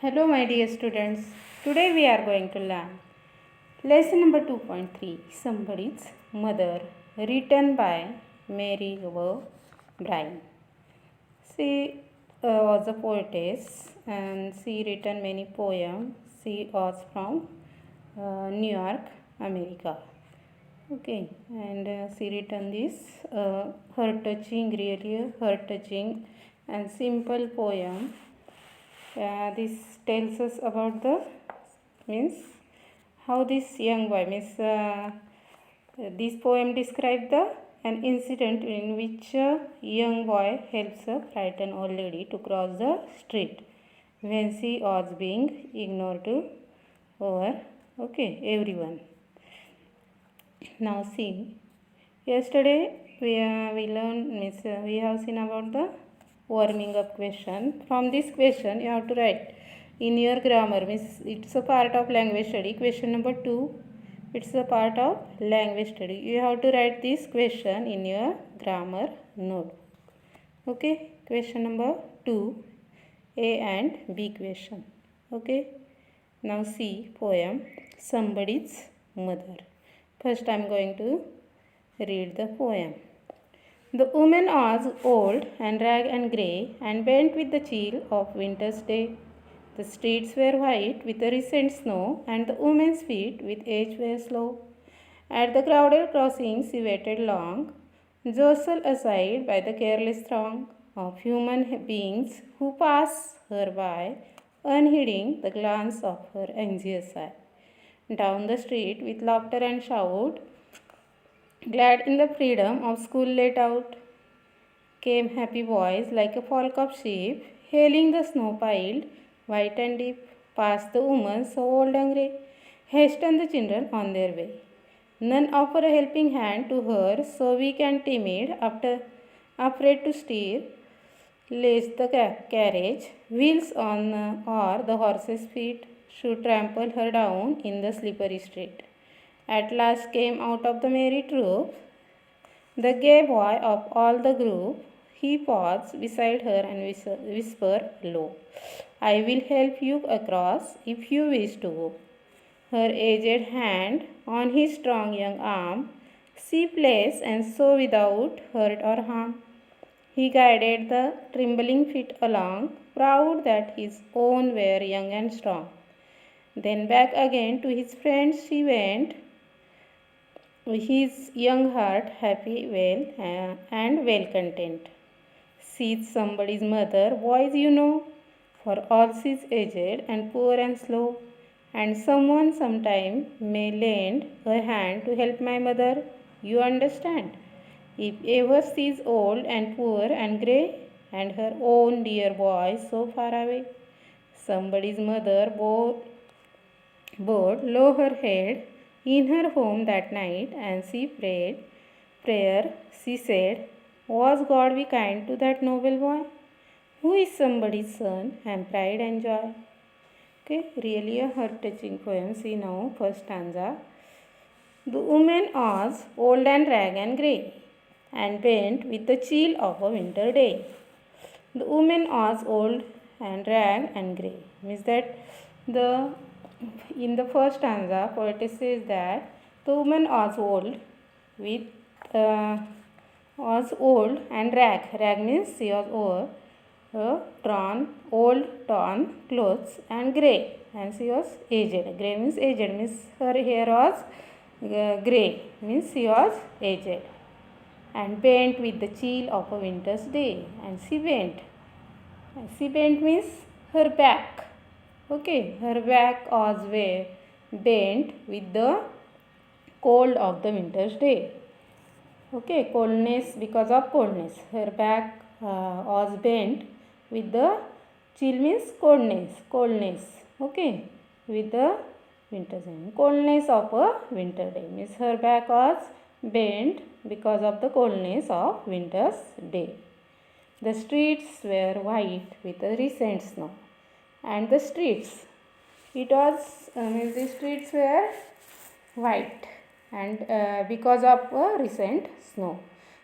Hello, my dear students. Today we are going to learn lesson number 2.3 Somebody's Mother, written by Mary Bryan. She was a poetess and she written many poems. She was from New York, America. Okay, and she written this heart touching, really heart touching and simple poem. This tells us about the means how this young boy means this poem describes the an incident in which a young boy helps a frightened old lady to cross the street when she was being ignored to over everyone. Now see, yesterday we learned means we have seen about the warming up question. From this question you have to write in your grammar, means it's a part of language study. Question number 2, it's a part of language study. You have to write this question in your grammar note. Okay, question number 2, A and B question. Okay, now see poem Somebody's Mother. First I am going to read the poem. The woman was old and ragged and grey and bent with the chill of winter's day. The streets were white with the recent snow, and the woman's feet with age were slow. At the crowded crossing she waited long, jostled aside by the careless throng of human beings who pass her by, unheeding the glance of her anxious eye. Down the street with laughter and shout, glad in the freedom of school let out, came happy boys like a flock of sheep, hailing the snow-piled, white and deep. Past the woman so old and grey, hastened the children on their way. None offer a helping hand to her, so weak and timid, afraid to steer, lest the carriage wheels on or the horse's feet should trample her down in the slippery street. At last came out of the merry troop the gay boy of all the group. He paused beside her and whispered low, I will help you across if you wish to go. Her aged hand on his strong young arm she placed, and so without hurt or harm he guided the trembling feet along, proud that his own were young and strong. Then back again to his friends she went, his young heart happy, and well content. She's somebody's mother, boys, you know, for all she's aged and poor and slow, and someone sometime may lend a hand to help my mother, you understand. If ever she's old and poor and grey, and her own dear boy so far away, somebody's mother bowed low her head in her home that night, and she prayed. Prayer, she said, was God be kind to that noble boy, who is somebody's son and pride and joy. Okay, really a heart-touching poem. See now, first stanza. The woman was old and ragged and grey, and bent with the chill of a winter day. The woman was old and ragged and grey. Means that the in the first stanza, poetess says that the woman with uh, was old and ragged. Ragged means she was old torn clothes, and grey, and she was aged. Grey means aged, means her hair was grey, means she was aged, and bent with the chill of a winter's day. And she bent. She bent means her back. Okay, her back was bent with the cold of the winter's day. Okay, coldness, because of coldness. Her back was bent with the chill means coldness. Okay, with the winter's day. Coldness of a winter day means her back was bent because of the coldness of winter's day. The streets were white with a recent snow, and the streets, the streets were white, and because of a recent snow.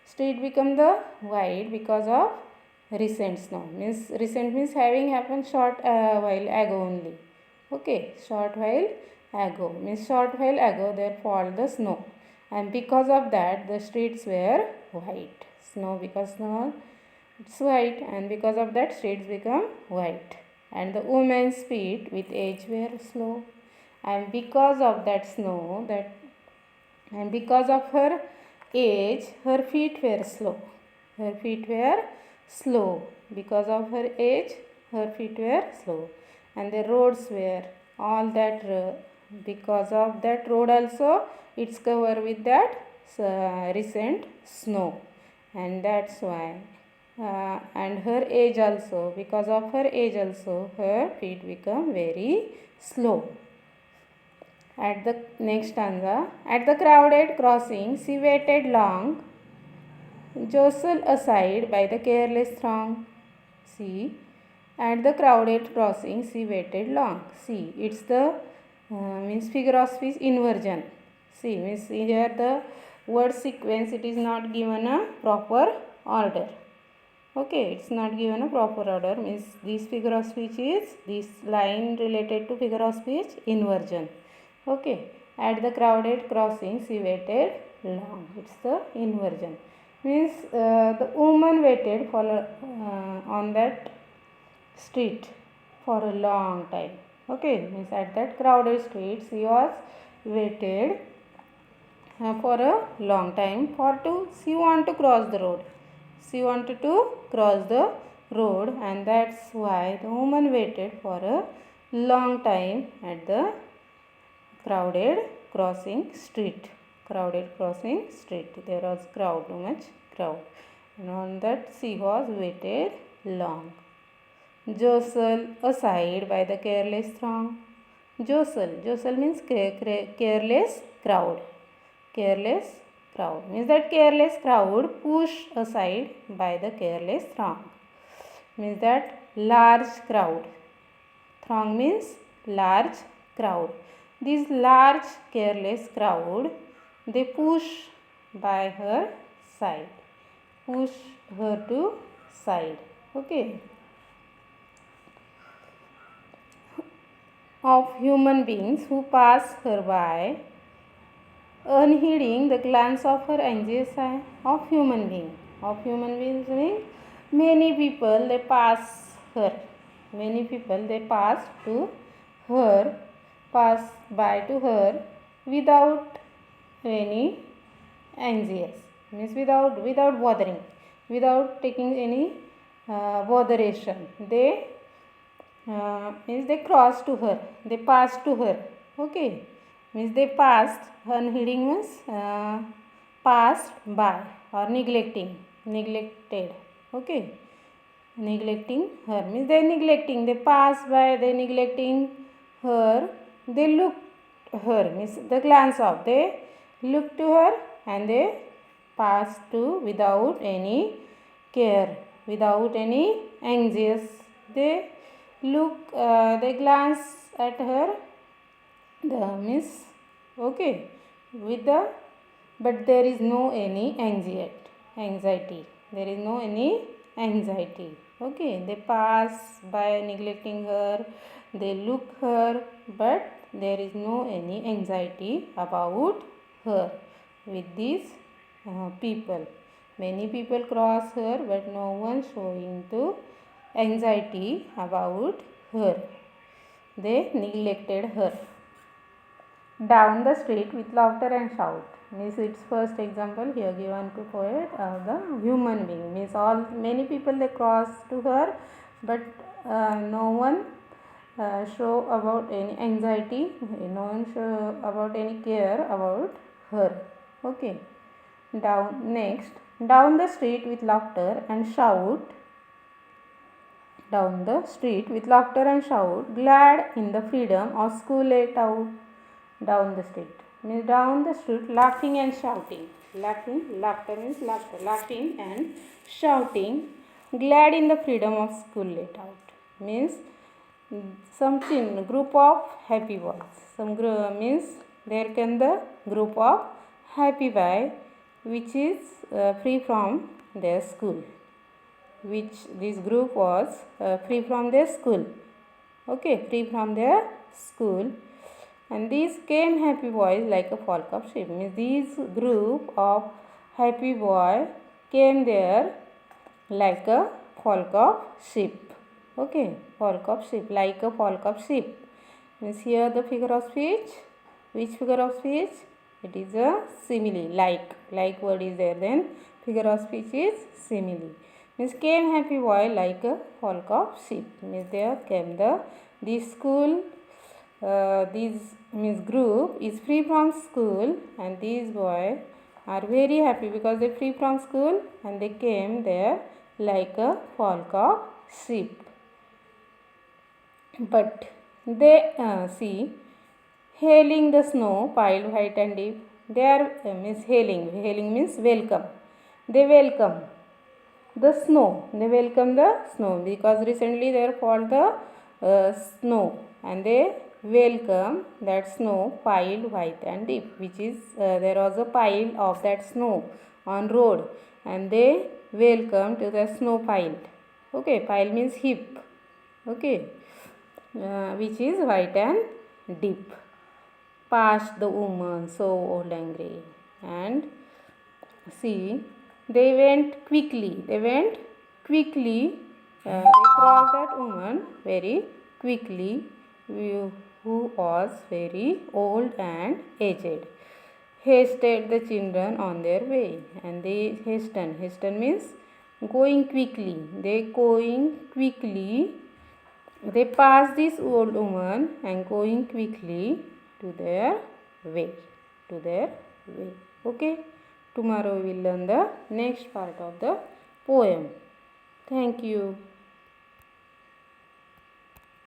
Street become the white because of recent snow. Means recent means having happened short while ago only. Okay, short while ago means short while ago there fall the snow, and because of that the streets were white. Snow, because snow it's white, and because of that streets become white, and the woman's feet with age were slow, and because of that snow that and because of her age her feet were slow. Her feet were slow. Because of her age her feet were slow, and the roads were all that because of that road also it's covered with that recent snow, and that's why and her age also, because of her age also her feet become very slow. At the next stanza, at the crowded crossing, she waited long, jostled aside by the careless throng. See, at the crowded crossing, she waited long. See, it's the means figure of speech inversion. See, means here the word sequence it is not given a proper order. Okay, it's not given a proper order. Means this figure of speech is this line related to figure of speech inversion. Okay, at the crowded crossing she waited long. It's the inversion. Means the woman waited for on that street for a long time. Okay, means at that crowded street she was waited for a long time she want to cross the road. She wanted to cross the road, and that's why the woman waited for a long time at the crowded crossing street. Crowded crossing street. There was crowd, too much crowd. And on that she was waited long. Jostled aside by the careless throng. Jostle means careless crowd. Careless crowd means that careless crowd pushed aside by the careless throng. Means that large crowd. Throng means large crowd. This large careless crowd they push by her side. Push her to side. Okay. Of human beings who pass her by, unheeding the glance of her anxious eye. Of human beings means many people they pass her. Many people they pass by to her without any anxious. Means without bothering, without taking any botheration. Means they cross to her, they pass to her. Okay, means they passed. Unheeding means passed by or neglected. Okay, neglecting her means they neglecting, they pass by, they neglecting her, they look her means the glance of, they look to her and they pass to without any care, without any anxious. They look, they glance at her, the means okay, with the, but there is no any anxiety. There is no any anxiety. Okay, they pass by neglecting her, they look her, but there is no any anxiety about her with these people. Many people cross her, but no one showing to anxiety about her. They neglected her. Down the street with laughter and shout. Means its first example here given to poet of the human being. Means all many people they cross to her, but no one show about any anxiety. No one show about any care about her. Okay. Down the street with laughter and shout. Down the street with laughter and shout, glad in the freedom of school let out. Down the street means down the street, laughing and shouting. Laughter means laughter, laughing and shouting, glad in the freedom of school let out. Means something group of happy boys. Means there can the group of happy boy which is free from their school. which this group was free from their school. Okay, free from their school. And these came happy boys like a flock of sheep. Means these group of happy boy came there like a flock of sheep. Okay, flock of sheep, like a flock of sheep. Means here the figure of speech. Which figure of speech? It is a simile. Like word is there, then figure of speech is simile. Means came happy boy like a flock of sheep. Means there came this school. This means group is free from school, and these boys are very happy because they free from school and they came there like a flock of sheep. But they see hailing the snow piled white and deep. They are means hailing. Hailing means welcome. They welcome the snow. They welcome the snow because recently there fall the snow, and they welcome that snow piled white and deep, which is there was a pile of that snow on road, and they welcome to the snow piled. Okay, pile means heap. Okay, which is white and deep. Past the woman so old and grey, and see, they went quickly. They crossed that woman very quickly, who was very old and aged. Hasted the children on their way, and they hasten. Hasten means going quickly. They going quickly. They pass this old woman and going quickly to their way. Okay. Tomorrow we will learn the next part of the poem. Thank you.